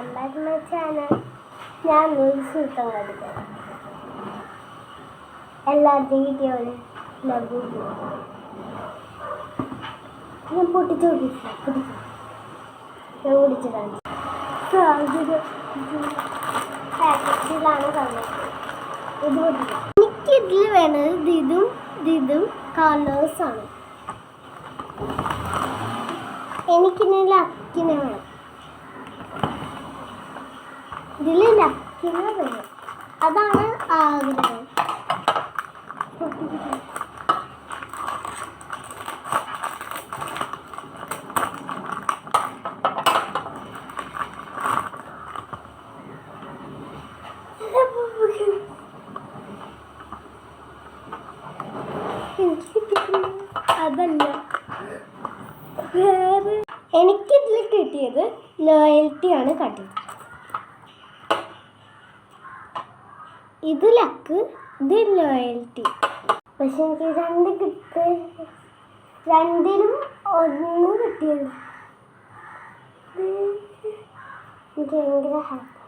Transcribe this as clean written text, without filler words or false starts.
Welcome back my channel. ഞാൻ ഒരു സൂത്രം കടിക്കാം. എല്ലാവർക്കും കിട്ടിയ പോലെ ലഘു ഞാൻ പൊട്ടിച്ച് കുടിച്ചു ഞാൻ കുടിച്ച് കാണിച്ചു. പാക്കറ്റിലാണ് തന്നത്. ഇത് പൊട്ടിക്കാം. എനിക്കിതിൽ വേണ്ടത് ഇതും കളേഴ്സാണ്. എനിക്കിനി ലക്കിനെ വേണം. ഇതിൽ ലക്കിനെ വേണം. അതാണ് ആഗ്രഹം. അതല്ല വേറെ. എനിക്കിതിൽ കിട്ടിയത് ലോയൽറ്റിയാണ് കാട്ടിയത്. ഇത് ലക്ക്, ഇത് ലോയൽറ്റി. പക്ഷെ എനിക്ക് രണ്ടിലും ഒന്ന് കിട്ടിയത്. എനിക്ക് ഭയങ്കര ഹാപ്പി.